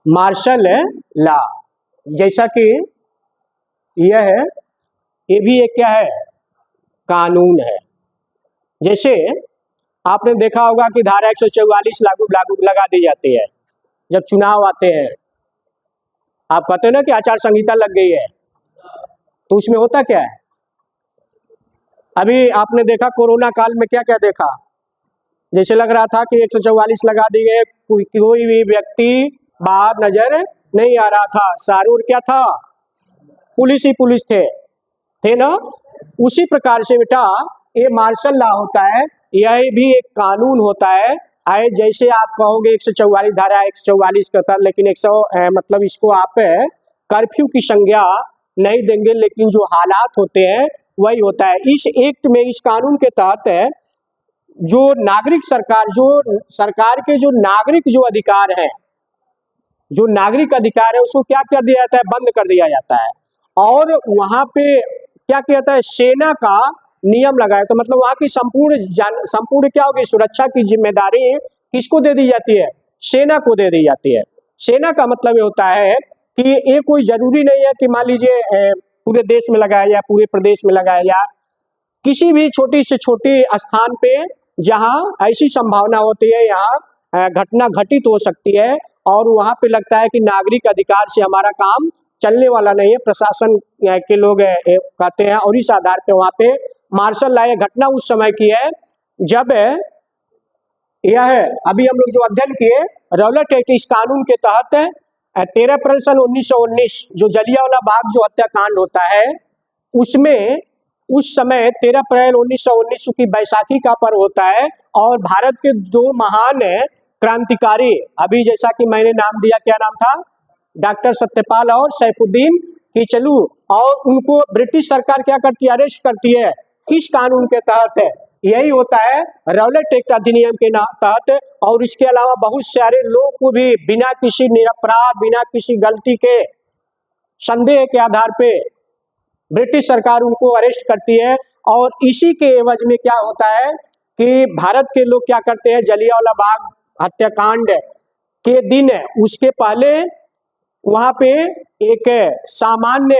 Martial law, जैसा कि यह है, ये भी एक क्या है, कानून है। जैसे आपने देखा होगा कि धारा 144 लागू लागू लगा दी जाती है जब चुनाव आते हैं। आप कहते हैं ना कि आचार संहिता लग गई है, तो उसमें होता क्या है? अभी आपने देखा कोरोना काल में क्या क्या देखा, जैसे लग रहा था कि 144 लगा दी गई, कोई भी व्यक्ति बाहर नजर नहीं आ रहा था, सारूर क्या था, पुलिस ही पुलिस थे ना। उसी प्रकार से बेटा ये मार्शल लॉ होता है, यह भी एक कानून होता है। आए जैसे आप कहोगे 144 धारा 144 का था, लेकिन 100 मतलब इसको आप कर्फ्यू की संज्ञा नहीं देंगे, लेकिन जो हालात होते हैं वही होता है। इस एक्ट में, इस कानून के तहत जो नागरिक सरकार के जो नागरिक जो अधिकार है, जो नागरिक अधिकार है उसको क्या कर दिया जाता है, बंद कर दिया जाता है। और वहां पे क्या किया जाता है, सेना का नियम लगाया। तो मतलब वहां की संपूर्ण क्या होगी, सुरक्षा की जिम्मेदारी किसको दे दी जाती है, सेना को दे दी जाती है। सेना का मतलब ये होता है कि ये कोई जरूरी नहीं है कि मान लीजिए पूरे देश में लगाया जाए, पूरे प्रदेश में लगाया जाए, किसी भी छोटी से छोटी स्थान पे जहां ऐसी संभावना होती है, यहाँ घटना घटित हो सकती है और वहां पे लगता है कि नागरिक अधिकार से हमारा काम चलने वाला नहीं है, प्रशासन के लोग कहते हैं, और इस आधार पे वहां पे मार्शल लॉ। घटना उस समय की है जब यह अभी हम लोग जो अध्ययन किए रौलट एक्ट, इस कानून के तहत 13 अप्रैल सन 1919 जो जलियांवाला बाग जो हत्याकांड होता है, उसमें उस समय 13 अप्रैल 1919 की बैसाखी का पर्व होता है। और भारत के दो महान क्रांतिकारी, अभी जैसा कि मैंने नाम दिया, क्या नाम था, डॉक्टर सत्यपाल और सैफुद्दीन किचलू, और उनको ब्रिटिश सरकार क्या करती है, अरेस्ट करती है। किस कानून के तहत है, यही होता है रौलट एक्ट अधिनियम के तहत। और इसके अलावा बहुत सारे लोग को भी बिना किसी निरपराध, बिना किसी गलती के संदेह के आधार पे ब्रिटिश सरकार उनको अरेस्ट करती है। और इसी के एवज में क्या होता है कि भारत के लोग क्या करते हैं, जलियांवाला बाग हत्याकांड के दिन उसके पहले वहां पे एक सामान्य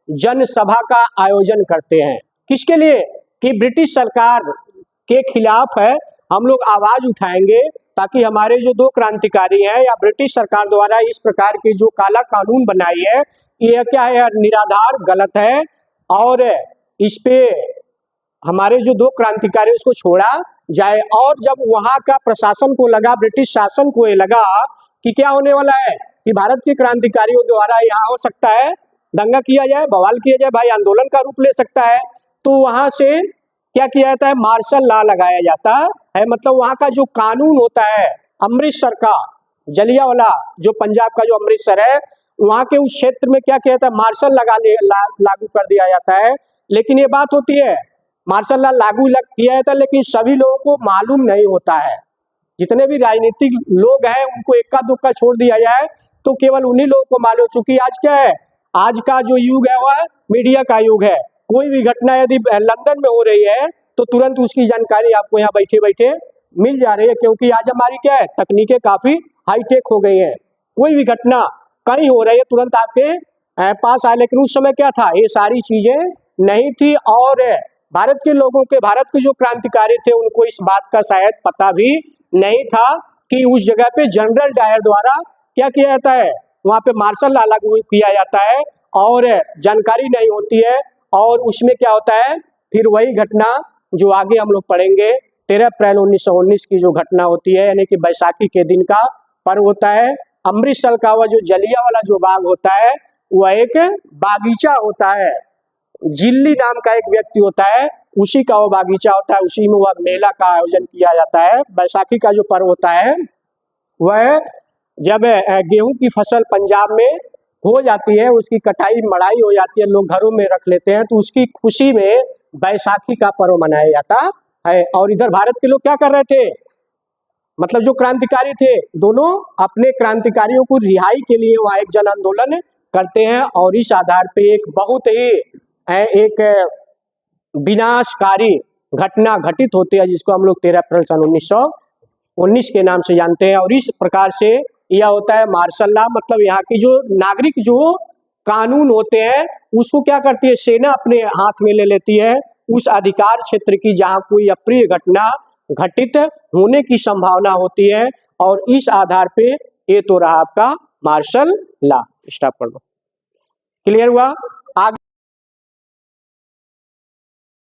जनसभा का आयोजन करते हैं। किसके लिए, कि ब्रिटिश सरकार के खिलाफ है, हम लोग आवाज उठाएंगे ताकि हमारे जो दो क्रांतिकारी हैं या ब्रिटिश सरकार द्वारा इस प्रकार की जो काला कानून बनाई है, ये क्या है, निराधार, गलत है, और इस पे हमारे जो दो क्रांतिकारी उसको छोड़ा जाए। और जब वहां का प्रशासन को लगा, ब्रिटिश शासन को ये लगा कि क्या होने वाला है, कि भारत के क्रांतिकारियों द्वारा यहाँ हो सकता है दंगा किया जाए, बवाल किया जाए, भाई आंदोलन का रूप ले सकता है, तो वहां से क्या किया जाता है, मार्शल लॉ लगाया जाता है। मतलब वहां का जो कानून होता है, अमृतसर का जलियांवाला, जो पंजाब का जो अमृतसर है, वहां के उस क्षेत्र में क्या किया जाता है, मार्शल लागू कर दिया जाता है। लेकिन ये बात होती है, मार्शल लॉ लागू किया जाता है, लेकिन सभी लोगों को मालूम नहीं होता है। जितने भी राजनीतिक लोग हैं उनको इक्का दुक्का छोड़ दिया जाए तो केवल उन्हीं लोगों को मालूम। चूंकि आज क्या है, आज का जो युग है वह मीडिया का युग है। कोई भी घटना यदि लंदन में हो रही है तो तुरंत उसकी जानकारी आपको यहाँ बैठे बैठे मिल जा रही है, क्योंकि आज हमारी क्या है, तकनीकें काफी हाईटेक हो गई है। कोई भी घटना कहीं हो रही है तुरंत आपके पास आए, लेकिन उस समय क्या था, ये सारी चीजें नहीं थी। और भारत के लोगों के, भारत के जो क्रांतिकारी थे उनको इस बात का शायद पता भी नहीं था कि उस जगह पे जनरल डायर द्वारा क्या किया जाता है, वहां पे मार्शल लॉ लागू किया जाता है, और जानकारी नहीं होती है। और उसमें क्या होता है, फिर वही घटना जो आगे हम लोग पढ़ेंगे, 13 अप्रैल 1919 की जो घटना होती है, यानी कि बैसाखी के दिन का पर्व होता है। अमृतसर का वह जो जलियांवाला जो बाग होता है, वह एक बागीचा होता है, जिल्ली नाम का एक व्यक्ति होता है, उसी का वो बागीचा होता है, उसी में वह मेला का आयोजन किया जाता है। बैसाखी का जो पर्व होता है वह जब गेहूं की फसल पंजाब में हो जाती है, उसकी कटाई मड़ाई हो जाती है, लोग घरों में रख लेते हैं, तो उसकी खुशी में बैसाखी का पर्व मनाया जाता है। और इधर भारत के लोग क्या कर रहे थे, मतलब जो क्रांतिकारी थे, दोनों अपने क्रांतिकारियों को रिहाई के लिए वहां एक जन आंदोलन करते हैं। और इस आधार पे एक बहुत ही एक विनाशकारी घटना घटित होती है, जिसको हम लोग 13 अप्रैल सन 1919 के नाम से जानते हैं। और इस प्रकार से यह होता है मार्शल लॉ। मतलब यहाँ की जो नागरिक जो कानून होते हैं उसको क्या करती है सेना अपने हाथ में ले लेती है, उस अधिकार क्षेत्र की जहां कोई अप्रिय घटना घटित होने की संभावना होती है, और इस आधार पे ये तो रहा आपका मार्शल लॉ। स्टॉप कर दो। क्लियर हुआ? आगे